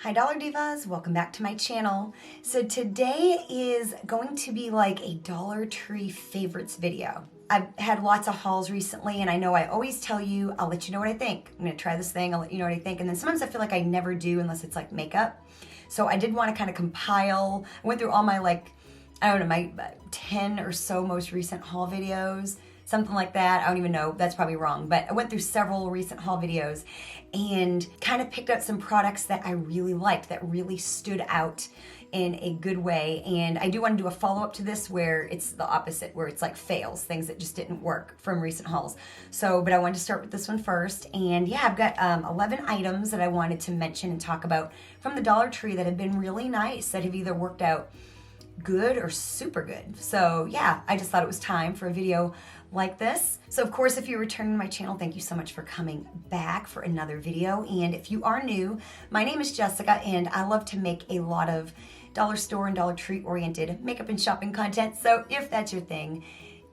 Hi Dollar Divas, welcome back to my channel. So today is going to be like a Dollar Tree favorites video. I've had lots of hauls recently and I know I always tell you, I'll let you know what I think. I'm gonna try this thing, I'll let you know what I think. And then sometimes I feel like I never do unless it's like makeup. So I did wanna kind of compile, I went through all my I don't know, my 10 or so most recent haul videos. Something like that. I don't even know. That's probably wrong. But I went through several recent haul videos and kind of picked out some products that I really liked, that really stood out in a good way. And I do want to do a follow-up to this where it's the opposite, where it's like fails, things that just didn't work from recent hauls. But I wanted to start with this one first. And yeah, I've got 11 items that I wanted to mention and talk about from the Dollar Tree that have been really nice, that have either worked out good or super good. So yeah, I just thought it was time for a video like this. So of course, if you're returning to my channel, thank you so much for coming back for another video. And if you are new, my name is Jessica and I love to make a lot of dollar store and Dollar Tree oriented makeup and shopping content. So if that's your thing,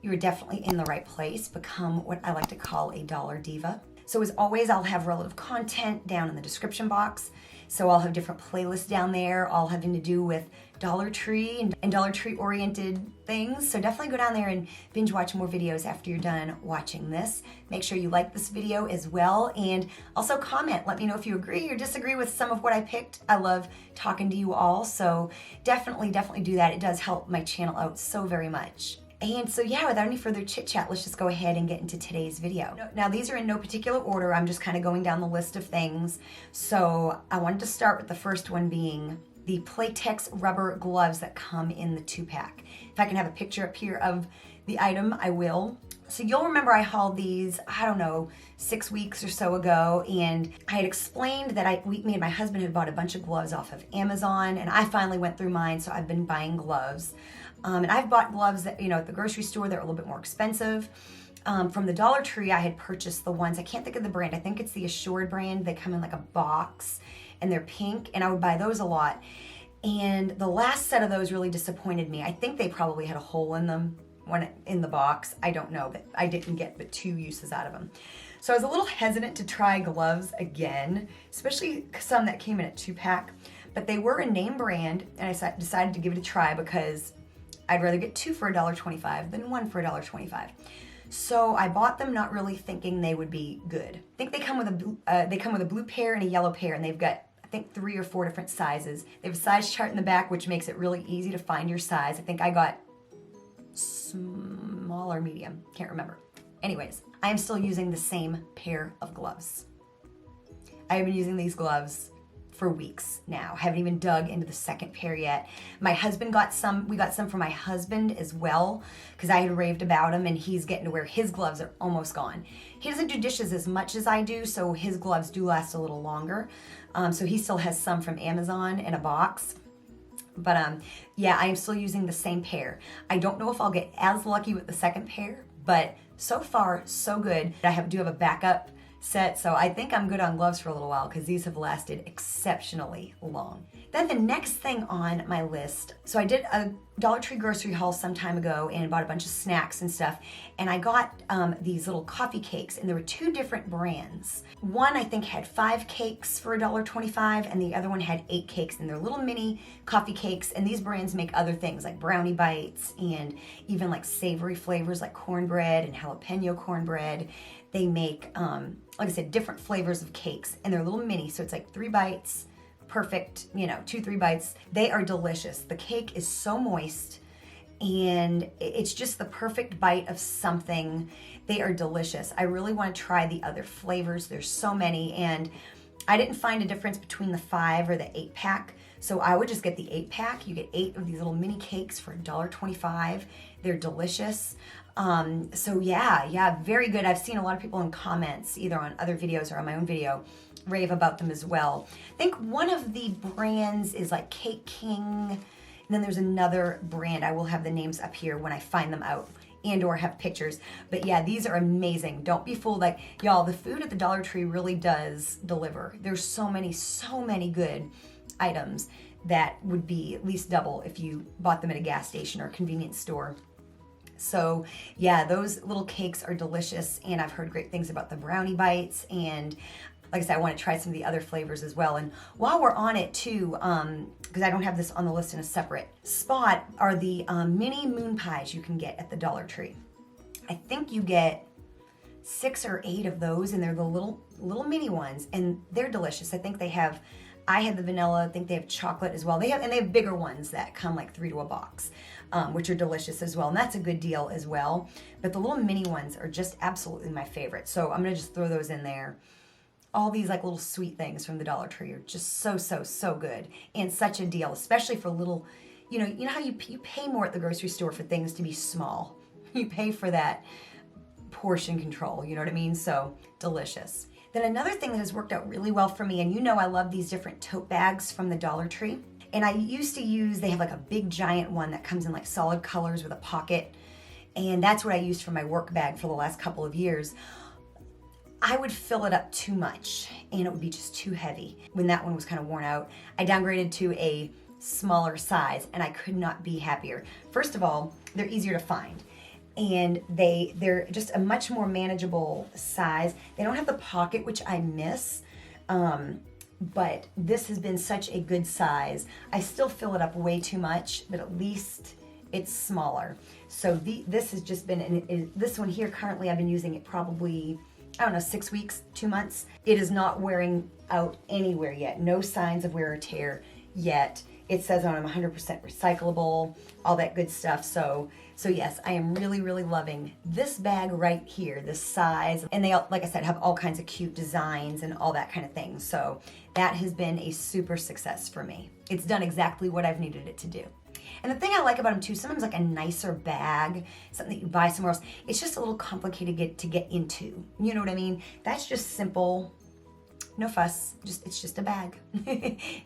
you're definitely in the right place. Become what I like to call a Dollar Diva. So as always, I'll have relative content down in the description box. So I'll have different playlists down there, all having to do with Dollar Tree and Dollar Tree oriented things. So definitely go down there and binge watch more videos after you're done watching this. Make sure you like this video as well. And also comment, let me know if you agree or disagree with some of what I picked. I love talking to you all. So definitely do that. It does help my channel out so very much. And so yeah, without any further chit chat, let's just go ahead and get into today's video. Now these are in no particular order. I'm just kind of going down the list of things. So I wanted to start with the first one being the Playtex rubber gloves that come in the 2-pack. If I can have a picture up here of the item, I will. So you'll remember I hauled these, I don't know, 6 weeks or so ago, and I had explained that me and my husband had bought a bunch of gloves off of Amazon, and I finally went through mine, so I've been buying gloves. And I've bought gloves that, at the grocery store, they're a little bit more expensive. From the Dollar Tree, I had purchased the ones, I can't think of the brand, I think it's the Assured brand. They come in like a box, and they're pink, and I would buy those a lot. And the last set of those really disappointed me. I think they probably had a hole in them in the box. I don't know, but I didn't get but 2 uses out of them. So I was a little hesitant to try gloves again, especially some that came in a 2-pack, but they were a name brand, and I decided to give it a try because I'd rather get 2 for $1.25 than 1 for $1.25. So I bought them not really thinking they would be good. I think they come with a blue pair and a yellow pair, and they've got, I think, 3 or 4 different sizes. They have a size chart in the back, which makes it really easy to find your size. I think I got small or medium, can't remember. Anyways, I am still using the same pair of gloves. I have been using these gloves for weeks now. Haven't even dug into the second pair yet. My husband got some, we got some for my husband as well, because I had raved about him, and he's getting to where his gloves are almost gone. He doesn't do dishes as much as I do, so his gloves do last a little longer. So he still has some from Amazon in a box. But yeah, I am still using the same pair. I don't know if I'll get as lucky with the second pair, but so far, so good. I do have a backup set, so I think I'm good on gloves for a little while because these have lasted exceptionally long. Then the next thing on my list, so I did a Dollar Tree grocery haul some time ago and bought a bunch of snacks and stuff, and I got these little coffee cakes, and there were 2 different brands. One I think had 5 cakes for $1.25, and the other one had 8 cakes, and they're little mini coffee cakes, and these brands make other things like brownie bites and even like savory flavors like cornbread and jalapeno cornbread. They make, like I said, different flavors of cakes, and they're little mini, so it's like 3 bites, perfect, 2-3 bites. They are delicious. The cake is so moist, and it's just the perfect bite of something. They are delicious. I really want to try the other flavors. There's so many, and I didn't find a difference between the 5 or the 8-pack, so I would just get the 8-pack. You get 8 of these little mini cakes for $1.25. They're delicious. So yeah, very good. I've seen a lot of people in comments, either on other videos or on my own video, rave about them as well. I think one of the brands is like Cake King, and then there's another brand. I will have the names up here when I find them out and or have pictures. But yeah, these are amazing. Don't be fooled. Like, y'all, the food at the Dollar Tree really does deliver. There's so many good items that would be at least double if you bought them at a gas station or a convenience store. So yeah, those little cakes are delicious, and I've heard great things about the brownie bites, and like I said, I want to try some of the other flavors as well. And while we're on it too, because I don't have this on the list in a separate spot, are the mini moon pies you can get at the Dollar Tree. I think you get 6 or 8 of those, and they're the little mini ones, and they're delicious. I had the vanilla. I think they have chocolate as well. They have bigger ones that come like 3 to a box, which are delicious as well, and that's a good deal as well. But the little mini ones are just absolutely my favorite. So I'm gonna just throw those in there. All these like little sweet things from the Dollar Tree are just so good, and such a deal, especially for little, you know how you pay more at the grocery store for things to be small. You pay for that portion control, you know what I mean? So delicious. Then another thing that has worked out really well for me, and you know I love these different tote bags from the Dollar Tree. And I used to use, they have like a big giant one that comes in like solid colors with a pocket. And that's what I used for my work bag for the last couple of years. I would fill it up too much and it would be just too heavy. When that one was kind of worn out, I downgraded to a smaller size and I could not be happier. First of all, they're easier to find. And they're just a much more manageable size. They don't have the pocket, which I miss, but this has been such a good size. I still fill it up way too much, but at least it's smaller. So this has just been, this one here currently, I've been using it probably, I don't know, 6 weeks, 2 months. It is not wearing out anywhere yet. No signs of wear or tear yet. It says on them 100% recyclable, all that good stuff. So yes, I am really loving this bag right here, this size. And they, like I said, have all kinds of cute designs and all that kind of thing. So that has been a super success for me. It's done exactly what I've needed it to do. And the thing I like about them too, sometimes like a nicer bag, something that you buy somewhere else, it's just a little complicated to get into. You know what I mean? That's just simple, no fuss, it's just a bag.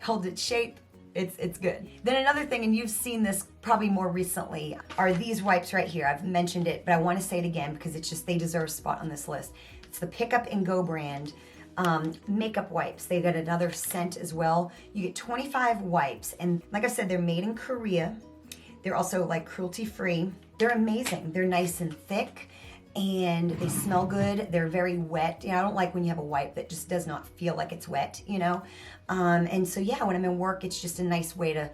Holds its shape. It's good. Then another thing, and you've seen this probably more recently, are these wipes right here. I've mentioned it, but I want to say it again because it's just, they deserve a spot on this list. It's the Pick Up and Go brand makeup wipes. They got another scent as well. You get 25 wipes, and like I said, they're made in Korea. They're also like cruelty-free. They're amazing. They're nice and thick, and they smell good. They're very wet. You know, I don't like when you have a wipe that just does not feel like it's wet, you know? And so yeah, when I'm in work, it's just a nice way to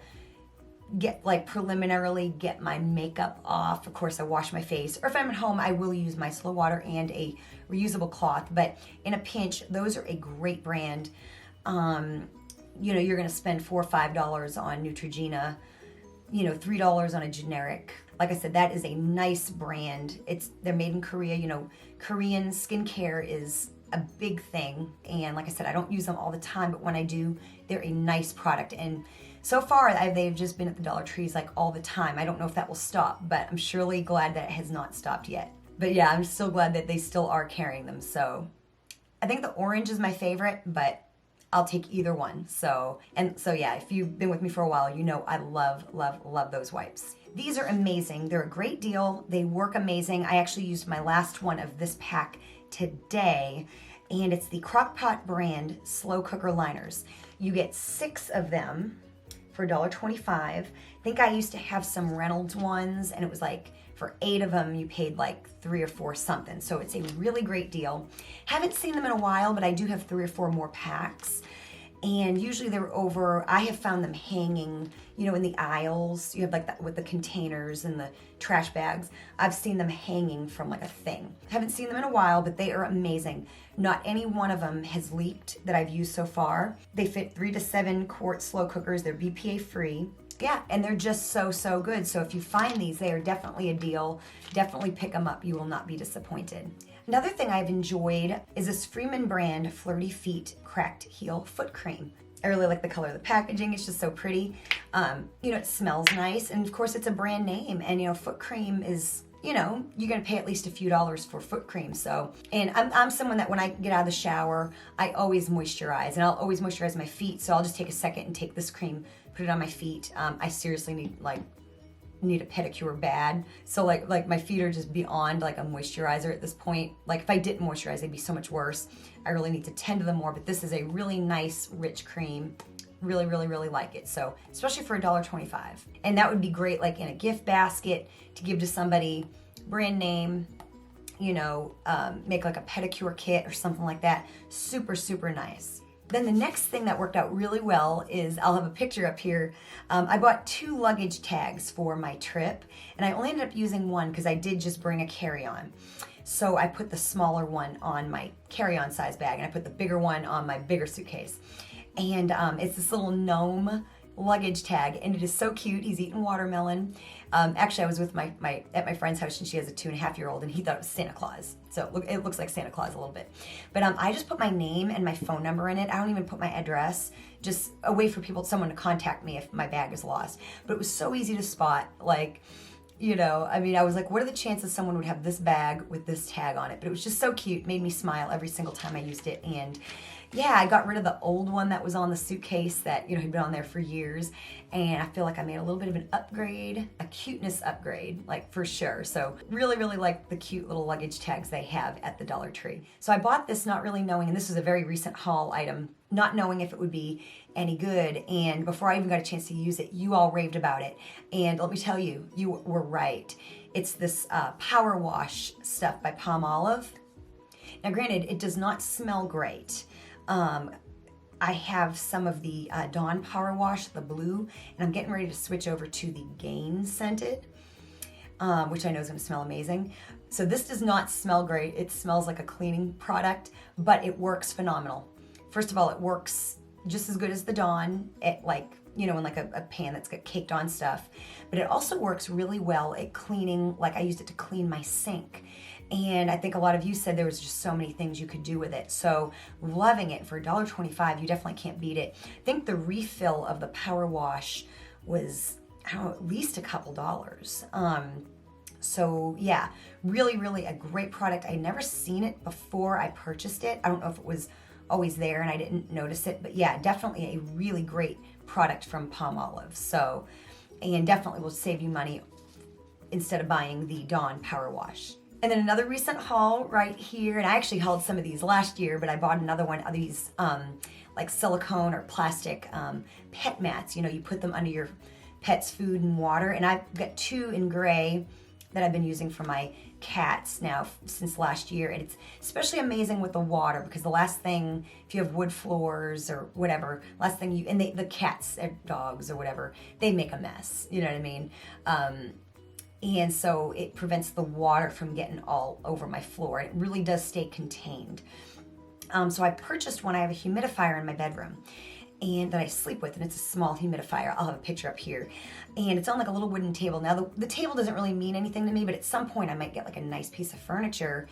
preliminarily get my makeup off. Of course, I wash my face, or if I'm at home, I will use micellar water and a reusable cloth, but in a pinch, those are a great brand. You know, you're gonna spend $4 or $5 on Neutrogena, you know, $3 on a generic. Like I said, that is a nice brand. They're made in Korea. You know, Korean skincare is a big thing. And like I said, I don't use them all the time, but when I do, they're a nice product. And so far, they've just been at the Dollar Trees like all the time. I don't know if that will stop, but I'm surely glad that it has not stopped yet. But yeah, I'm still glad that they still are carrying them. So I think the orange is my favorite, but I'll take either one. So yeah, if you've been with me for a while, you know I love those wipes. These are amazing. They're a great deal. They work amazing. I actually used my last one of this pack today, and it's the Crock Pot brand slow cooker liners. You get 6 of them for $1.25. I think I used to have some Reynolds ones, and it was like for 8 of them you paid like $3 or $4 something. So it's a really great deal. Haven't seen them in a while, but I do have 3 or 4 more packs. And usually they're over, I have found them hanging, you know, in the aisles. You have like that with the containers and the trash bags. I've seen them hanging from like a thing. Haven't seen them in a while, but they are amazing. Not any one of them has leaked that I've used so far. They fit 3 to 7 quart slow cookers. They're BPA free. Yeah, and they're just so good. So if you find these, they are definitely a deal. Definitely pick them up. You will not be disappointed. Another thing I've enjoyed is this Freeman brand Flirty Feet Cracked Heel Foot Cream. I really like the color of the packaging. It's just so pretty. You know, it smells nice, and of course it's a brand name. And you know, foot cream is, you know, you're gonna pay at least a few dollars for foot cream. So, and I'm someone that when I get out of the shower, I always moisturize, and I'll always moisturize my feet. So I'll just take a second and take this cream, put it on my feet. I seriously need a pedicure bad. So like my feet are just beyond like a moisturizer at this point. Like if I didn't moisturize, they'd be so much worse. I really need to tend to them more, but this is a really nice, rich cream. Really like it. So especially for $1.25. And that would be great like in a gift basket to give to somebody, brand name. you know, make like a pedicure kit or something like that. Super, super nice. Then the next thing that worked out really well is, I'll have a picture up here. I bought 2 luggage tags for my trip, and I only ended up using one because I did just bring a carry-on. So I put the smaller one on my carry-on size bag, and I put the bigger one on my bigger suitcase. And it's this little gnome luggage tag, and it is so cute. He's eating watermelon. Actually, I was with at my friend's house, and she has a 2.5-year-old, and he thought it was Santa Claus. So it looks like Santa Claus a little bit. But I just put my name and my phone number in it. I don't even put my address, just a way for someone to contact me if my bag is lost. But it was so easy to spot, like, you know, I mean, I was like, what are the chances someone would have this bag with this tag on it? But it was just so cute, made me smile every single time I used it. And yeah, I got rid of the old one that was on the suitcase that, you know, had been on there for years. And I feel like I made a little bit of an upgrade, a cuteness upgrade, like for sure. So really, really like the cute little luggage tags they have at the Dollar Tree. So I bought this not really knowing, and this was a very recent haul item, not knowing if it would be any good. And before I even got a chance to use it, you all raved about it. And let me tell you, you were right. It's this power wash stuff by Palmolive. Now granted, it does not smell great. I have some of the Dawn Power Wash, the blue, and I'm getting ready to switch over to the Gain scented, which I know is going to smell amazing. So this does not smell great. It smells like a cleaning product, but it works phenomenal. First of all, it works just as good as the Dawn, like, you know, in like a pan that's got caked on stuff. But it also works really well at cleaning, like I used it to clean my sink. And I think a lot of you said there was just so many things you could do with it. So loving it for $1.25, you definitely can't beat it. I think the refill of the Power Wash was, I don't know, at least a couple dollars. So yeah, really, really a great product. I'd never seen it before I purchased it. I don't know if it was always there and I didn't notice it, but yeah, definitely a really great product from Palmolive. So, and definitely will save you money instead of buying the Dawn Power Wash. And then another recent haul right here, and I actually hauled some of these last year, but I bought another one of these like silicone or plastic pet mats. You know, you put them under your pet's food and water. And I've got 2 in gray that I've been using for my cats now since last year. And it's especially amazing with the water because the last thing, if you have wood floors or whatever, last thing the cats or dogs or whatever, they make a mess. You know what I mean? And so it prevents the water from getting all over my floor. It really does stay contained. So I purchased one. I have a humidifier in my bedroom and that I sleep with, and it's a small humidifier. I'll have a picture up here. And it's on like a little wooden table. Now the table doesn't really mean anything to me, but at some point I might get like a nice piece of furniture.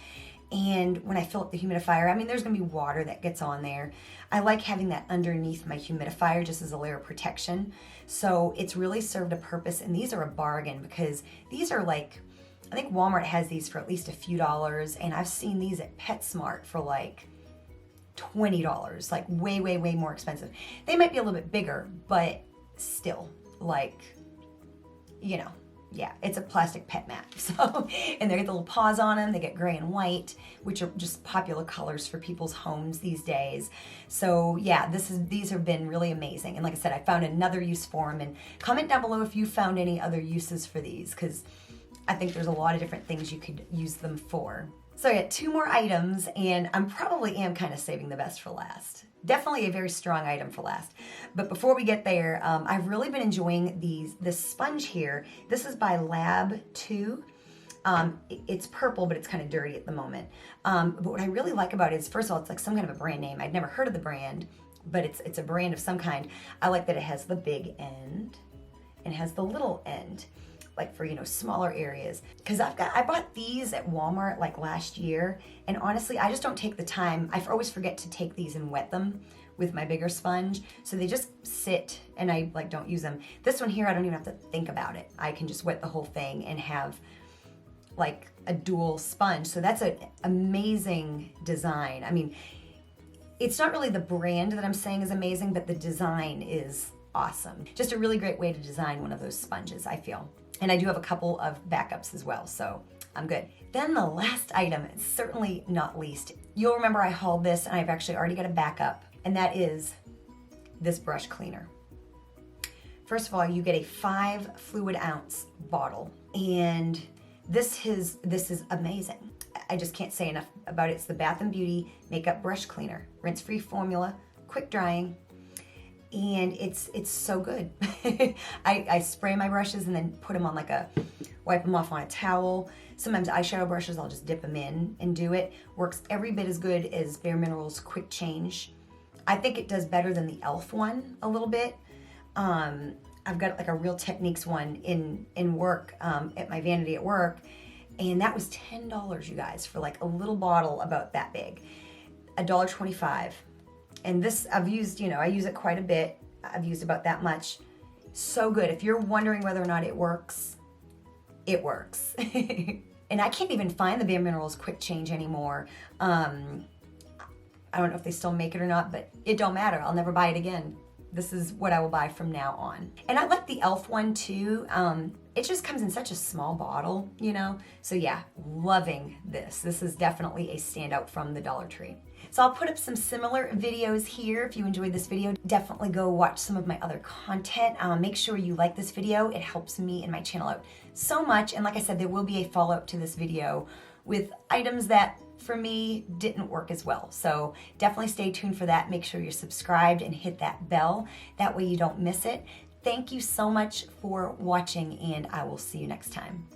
And when I fill up the humidifier, I mean, there's gonna be water that gets on there. I like having that underneath my humidifier just as a layer of protection. So it's really served a purpose, and these are a bargain because these are like, I think Walmart has these for at least a few dollars, and I've seen these at PetSmart for like $20, like way, way, way more expensive. They might be a little bit bigger, but still, like, you know, yeah, it's a plastic pet mat. So, and they get the little paws on them. They get gray and white, which are just popular colors for people's homes these days. So yeah, these have been really amazing. And like I said, I found another use for them. And comment down below if you found any other uses for these, because I think there's a lot of different things you could use them for. So I got 2 more items, and I probably am kind of saving the best for last. Definitely a very strong item for last. But before we get there, I've really been enjoying this sponge here. This is by Lab 2. It's purple, but it's kind of dirty at the moment. But what I really like about it is, first of all, it's like some kind of a brand name. I'd never heard of the brand, but it's a brand of some kind. I like that it has the big end and has the little end, like for, you know, smaller areas. Because I bought these at Walmart like last year, and honestly, I just don't take the time. I always forget to take these and wet them with my bigger sponge, so they just sit and I like don't use them. This one here, I don't even have to think about it. I can just wet the whole thing and have like a dual sponge. So that's an amazing design. I mean, it's not really the brand that I'm saying is amazing, but the design is awesome. Just a really great way to design one of those sponges, I feel. And I do have a couple of backups as well, so I'm good. Then the last item, certainly not least, you'll remember I hauled this and I've actually already got a backup, and that is this brush cleaner. First of all, you get a 5 fluid ounce bottle, and this is amazing. I just can't say enough about it. It's the Bath & Beauty Makeup Brush Cleaner. Rinse-free formula, quick drying, and it's so good. I spray my brushes and then put them on like wipe them off on a towel. Sometimes eyeshadow brushes, I'll just dip them in and do it. Works every bit as good as Bare Minerals Quick Change. I think it does better than the e.l.f. one a little bit. I've got like a Real Techniques one in work, at my vanity at work, and that was $10, you guys, for like a little bottle about that big. $1.25. And this I've used, I use it quite a bit. I've used about that much. So good. If you're wondering whether or not it works, it works. And I can't even find the Bare Minerals Quick Change anymore. I don't know if they still make it or not, but it don't matter. I'll never buy it again. This is what I will buy from now on. And I like the e.l.f. one too. It just comes in such a small bottle, So yeah, loving this. This is definitely a standout from the Dollar Tree. So I'll put up some similar videos here. If you enjoyed this video, definitely go watch some of my other content. Make sure you like this video. It helps me and my channel out so much. And like I said, there will be a follow-up to this video with items that for me didn't work as well. So definitely stay tuned for that. Make sure you're subscribed and hit that bell. That way you don't miss it. Thank you so much for watching, and I will see you next time.